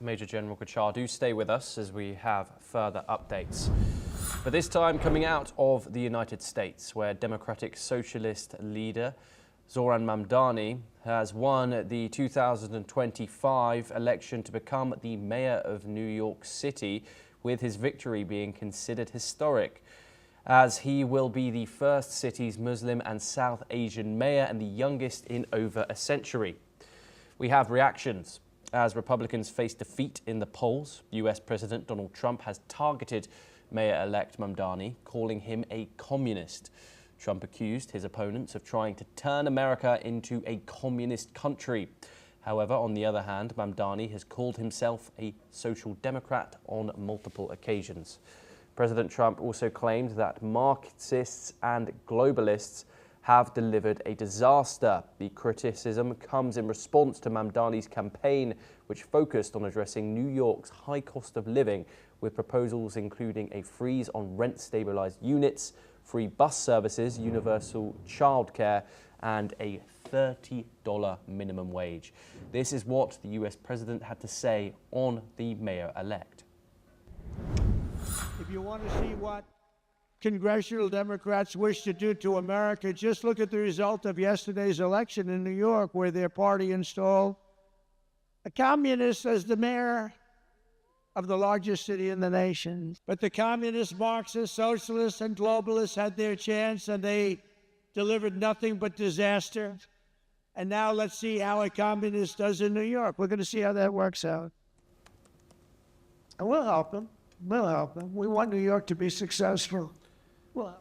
Major General Kochar, do stay with us as we have further updates. But this time coming out of the United States, where Democratic Socialist leader Zohran Mamdani has won the 2025 election to become the mayor of New York City, with his victory being considered historic, as he will be the first city's Muslim and South Asian mayor and the youngest in over a century. We have reactions. As Republicans face defeat in the polls, US President Donald Trump has targeted Mayor-elect Mamdani, calling him a communist. Trump accused his opponents of trying to turn America into a communist country. However, on the other hand, Mamdani has called himself a social democrat on multiple occasions. President Trump also claimed that Marxists and globalists have delivered a disaster. The criticism comes in response to Mamdani's campaign, which focused on addressing New York's high cost of living, with proposals including a freeze on rent-stabilized units, free bus services, universal childcare, and a $30 minimum wage. This is what the US president had to say on the mayor-elect. If you want to see what congressional Democrats wish to do to America, just look at the result of yesterday's election in New York, where their party installed a communist as the mayor of the largest city in the nation. But the communists, Marxists, socialists, and globalists had their chance, and they delivered nothing but disaster. And now let's see how a communist does in New York. We're going to see how that works out. And we'll help them. We'll help them. We want New York to be successful. Well,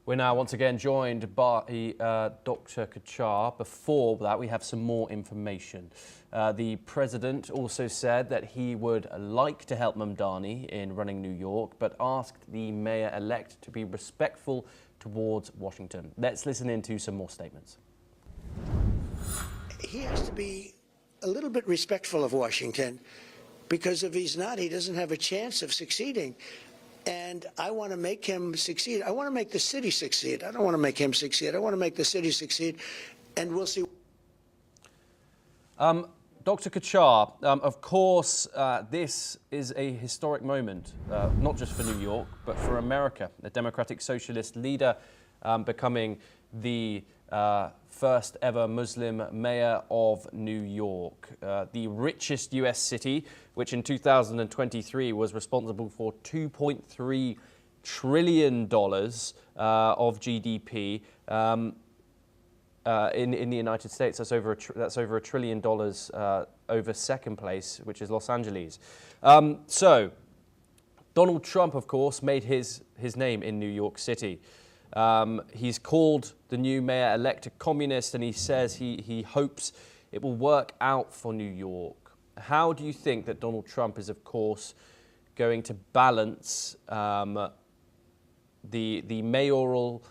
we're now once again joined by Dr. Kochar. Before that, we have some more information. The president also said that he would like to help Mamdani in running New York, but asked the mayor-elect to be respectful towards Washington. Let's listen into some more statements. He has to be a little bit respectful of Washington, because if he's not, he doesn't have a chance of succeeding. And I want to make him succeed. I want to make the city succeed. I don't want to make him succeed. I want to make the city succeed, and we'll see. Dr. Kochar, of course, this is a historic moment, not just for New York, but for America. The Democratic Socialist leader becoming the first ever Muslim mayor of New York, the richest US city, which in 2023 was responsible for $2.3 trillion of GDP. In the United States, that's over $1 trillion over second place, which is Los Angeles. So Donald Trump, of course, made his name in New York City. He's called the new mayor-elect a communist, and he says he hopes it will work out for New York. How do you think that Donald Trump is, of course, going to balance the mayoral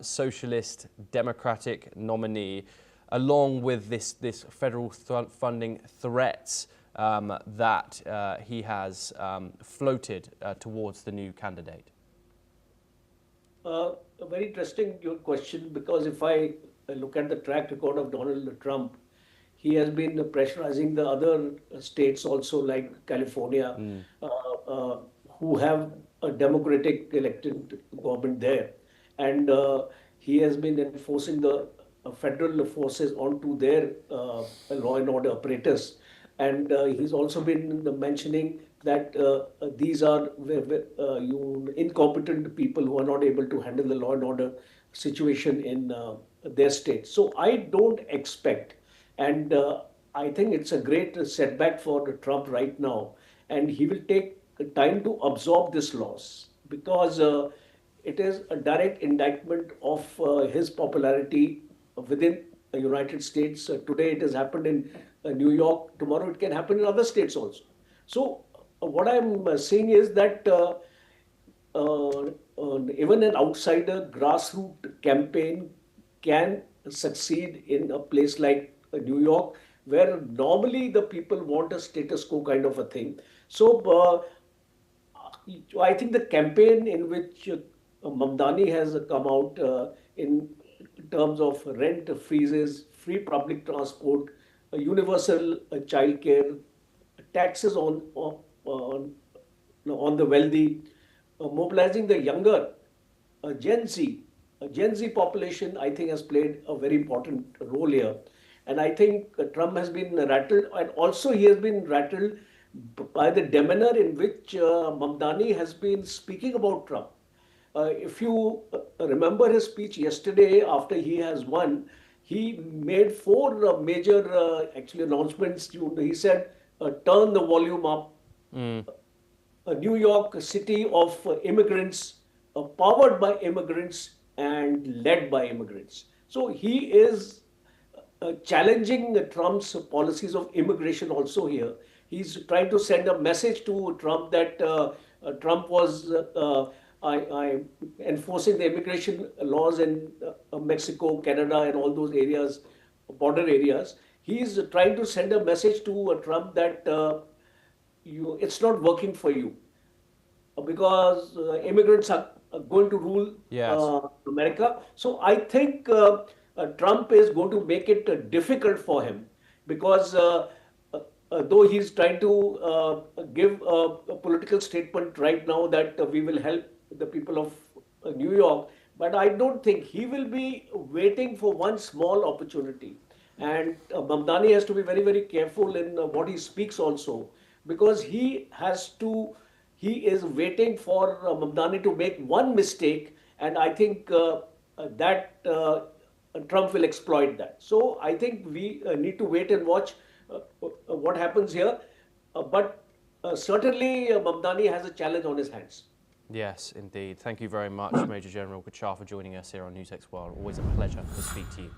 socialist democratic nominee along with this federal funding threats that he has floated towards the new candidate? A very interesting question, because if I look at the track record of Donald Trump, he has been pressurizing the other states also, like California, who have a democratic elected government there. And he has been enforcing the federal forces onto their law and order apparatus. And he's also been mentioning that these are incompetent people who are not able to handle the law and order situation in their state. So I don't expect, and I think it's a great setback for Trump right now, and he will take time to absorb this loss, because it is a direct indictment of his popularity within the United States. Today it has happened in New York. Tomorrow it can happen in other states also. So what I'm saying is that even an outsider grassroots campaign can succeed in a place like New York, where normally the people want a status quo kind of a thing. So I think the campaign in which Mamdani has come out in terms of rent freezes, free public transport, universal childcare, taxes on the wealthy, mobilizing the younger Gen Z. Gen Z population, I think, has played a very important role here. And I think Trump has been rattled, and also he has been rattled by the demeanor in which Mamdani has been speaking about Trump. If you remember his speech yesterday after he has won, he made four major actually announcements. He said, turn the volume up. A New York city of immigrants, powered by immigrants and led by immigrants. So he is challenging Trump's policies of immigration also here. He's trying to send a message to Trump that Trump was enforcing the immigration laws in Mexico, Canada, and all those areas, border areas. He's trying to send a message to Trump that it's not working for you because immigrants are going to rule Yes. America. So I think Trump is going to make it difficult for him because though he's trying to give a political statement right now that we will help the people of New York, but I don't think he will be waiting for one small opportunity. And Mamdani has to be very, very careful in what he speaks also, because he is waiting for Mamdani to make one mistake, and I think that Trump will exploit that. So I think we need to wait and watch what happens here. But certainly Mamdani has a challenge on his hands. Yes, indeed. Thank you very much, Major General Kachar, for joining us here on NewsX World. Always a pleasure to speak to you.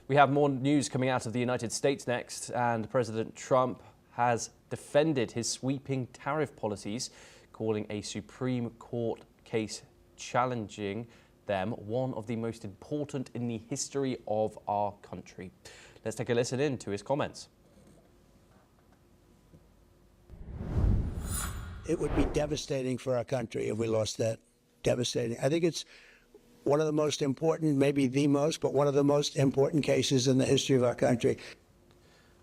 We have more news coming out of the United States next, and President Trump has defended his sweeping tariff policies, calling a Supreme Court case challenging them one of the most important in the history of our country. Let's take a listen in to his comments. It would be devastating for our country if we lost that. Devastating. I think it's one of the most important, maybe the most, but one of the most important cases in the history of our country.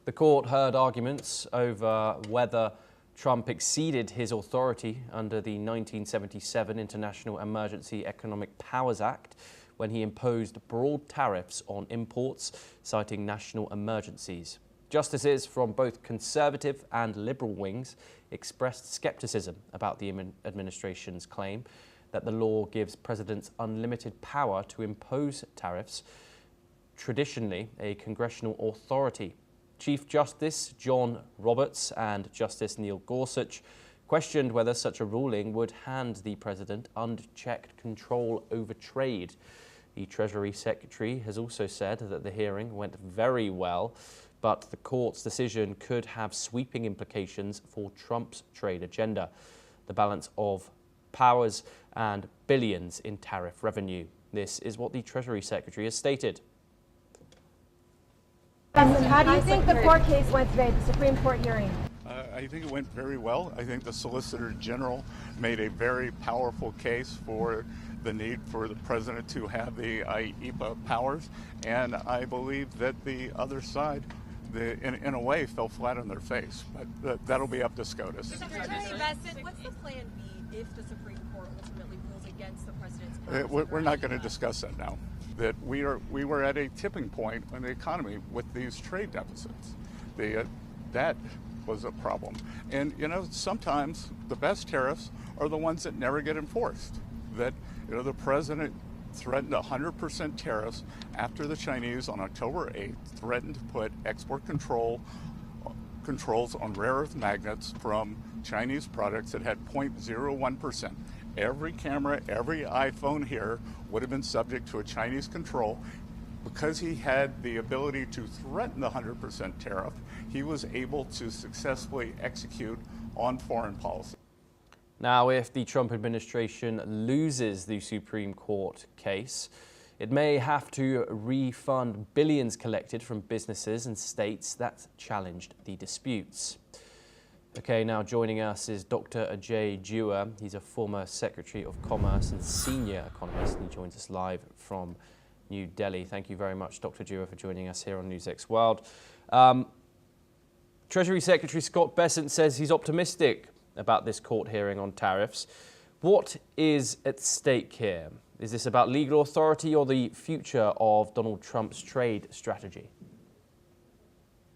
The court heard arguments over whether Trump exceeded his authority under the 1977 International Emergency Economic Powers Act when he imposed broad tariffs on imports, citing national emergencies. Justices from both conservative and liberal wings expressed skepticism about the administration's claim that the law gives presidents unlimited power to impose tariffs, traditionally a congressional authority. Chief Justice John Roberts and Justice Neil Gorsuch questioned whether such a ruling would hand the president unchecked control over trade. The Treasury Secretary has also said that the hearing went very well, but the court's decision could have sweeping implications for Trump's trade agenda, the balance of powers and billions in tariff revenue. This is what the Treasury Secretary has stated. How do you think the court case went today, the Supreme Court hearing? I think it went very well. I think the Solicitor General made a very powerful case for the need for the president to have the IEPA powers, and I believe that the other side, in a way, fell flat on their face. But that'll be up to SCOTUS. What's the plan B if the Supreme Court ultimately rules against the president's powers? We're not going to discuss that now. That we were at a tipping point in the economy with these trade deficits. That was a problem. And sometimes the best tariffs are the ones that never get enforced. That the president threatened 100% tariffs after the Chinese on October 8th threatened to put export controls on rare earth magnets from Chinese products that had 0.01%. Every camera, every iPhone here would have been subject to a Chinese control. Because he had the ability to threaten the 100% tariff, he was able to successfully execute on foreign policy. Now, if the Trump administration loses the Supreme Court case, it may have to refund billions collected from businesses and states that challenged the disputes. Okay, now joining us is Dr. Ajay Dua. He's a former Secretary of Commerce and senior economist, and he joins us live from New Delhi. Thank you very much, Dr. Dua, for joining us here on NewsX World. Treasury Secretary Scott Bessent says he's optimistic about this court hearing on tariffs. What is at stake here? Is this about legal authority or the future of Donald Trump's trade strategy?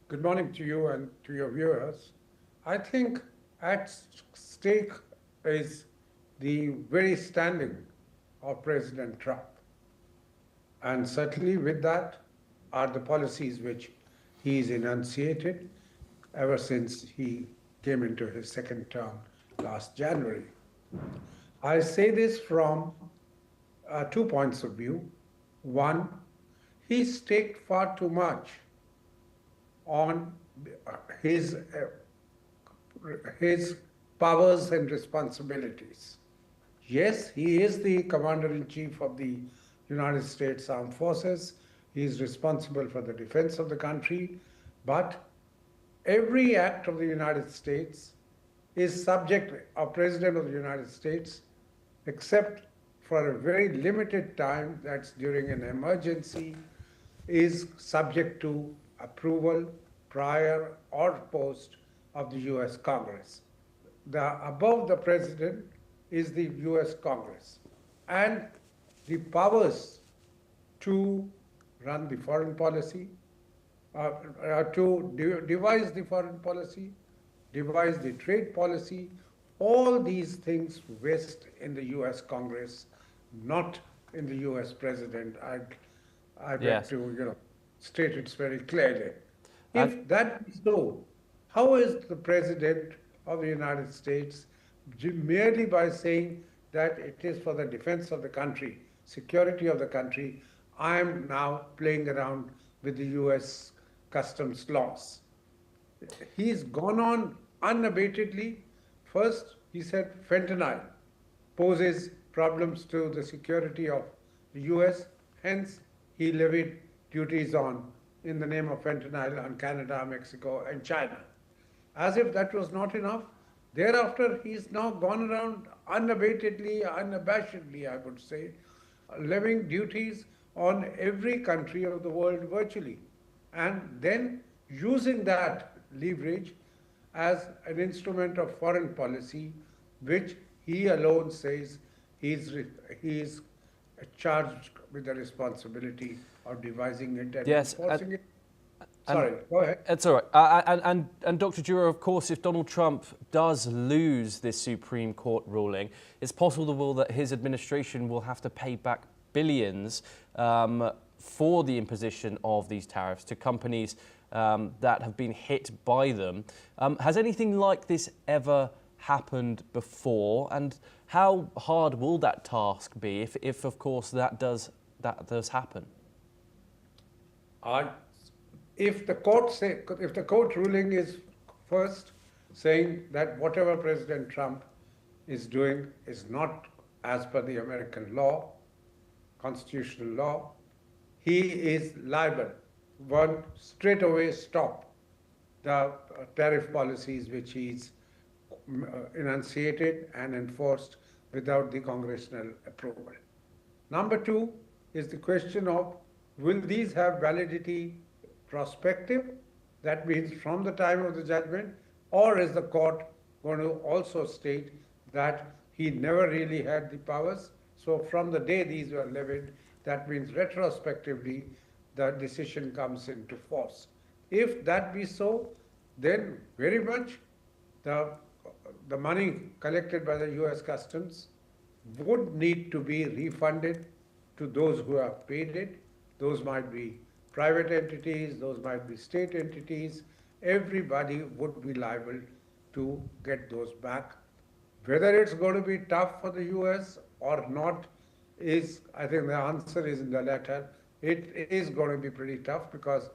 Good morning to you and to your viewers. I think at stake is the very standing of President Trump. And certainly with that are the policies which he's enunciated ever since he came into his second term last January. I say this from 2 points of view. One, he staked far too much on his powers and responsibilities. Yes, he is the Commander-in-Chief of the United States Armed Forces. He is responsible for the defense of the country, but every act of the United States is subject of President of the United States, except for a very limited time, that's during an emergency, is subject to approval prior or post of the US Congress. Above the President is the US Congress. And the powers to run the foreign policy, to devise the foreign policy, devise the trade policy, all these things vest in the US Congress, not in the US President. I beg to state it very clearly. If that is so, how is the President of the United States, merely by saying that it is for the defense of the country, security of the country, I am now playing around with the US customs laws? He's gone on unabatedly. First, he said fentanyl poses problems to the security of the US, hence he levied duties in the name of fentanyl on Canada, Mexico, and China. As if that was not enough, thereafter he's now gone around unabatedly, unabashedly, I would say, levying duties on every country of the world virtually, and then using that leverage as an instrument of foreign policy, which he alone says he is charged with the responsibility of devising it and enforcing it. Sorry, go ahead. It's all right. And Dr. Dura, of course, if Donald Trump does lose this Supreme Court ruling, it's possible that his administration will have to pay back billions for the imposition of these tariffs to companies that have been hit by them. Has anything like this ever happened before? And how hard will that task be if of course, that does happen? If the court ruling is first saying that whatever President Trump is doing is not as per the American law, constitutional law, he is liable. One, straight away stop the tariff policies which he's enunciated and enforced without the congressional approval. Number two is the question of, will these have validity prospective? That means from the time of the judgment, or is the court going to also state that he never really had the powers? So from the day these were levied, that means retrospectively the decision comes into force. If that be so, then very much the money collected by the US Customs would need to be refunded to those who have paid it. Those might be private entities, those might be state entities. Everybody would be liable to get those back. Whether it's going to be tough for the US or not is, I think the answer is in the latter. It is going to be pretty tough because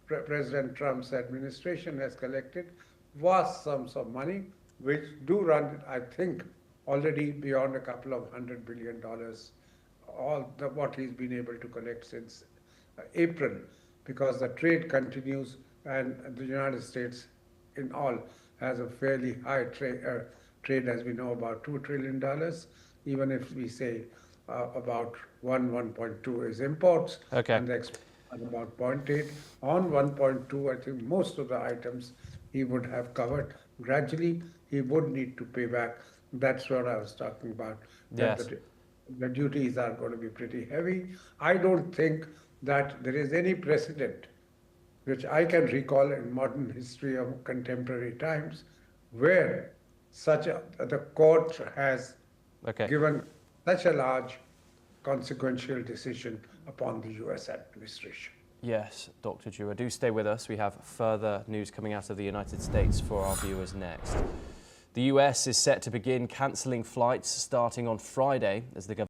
President Trump's administration has collected vast sums of money, which do run, I think, already beyond a couple of $100 billion, what he's been able to collect since April, because the trade continues and the United States in all has a fairly high trade, as we know, about $2 trillion, even if we say about 1.2 is imports, and the export about 0.8. On 1.2, I think most of the items he would have covered gradually. He would need to pay back. That's what I was talking about. That Yes. the duties are going to be pretty heavy. I don't think that there is any precedent which I can recall in modern history of contemporary times where the court has Okay. given such a large consequential decision upon the US administration. Yes, Dr. Jua, do stay with us. We have further news coming out of the United States for our viewers next. The US is set to begin cancelling flights starting on Friday as the government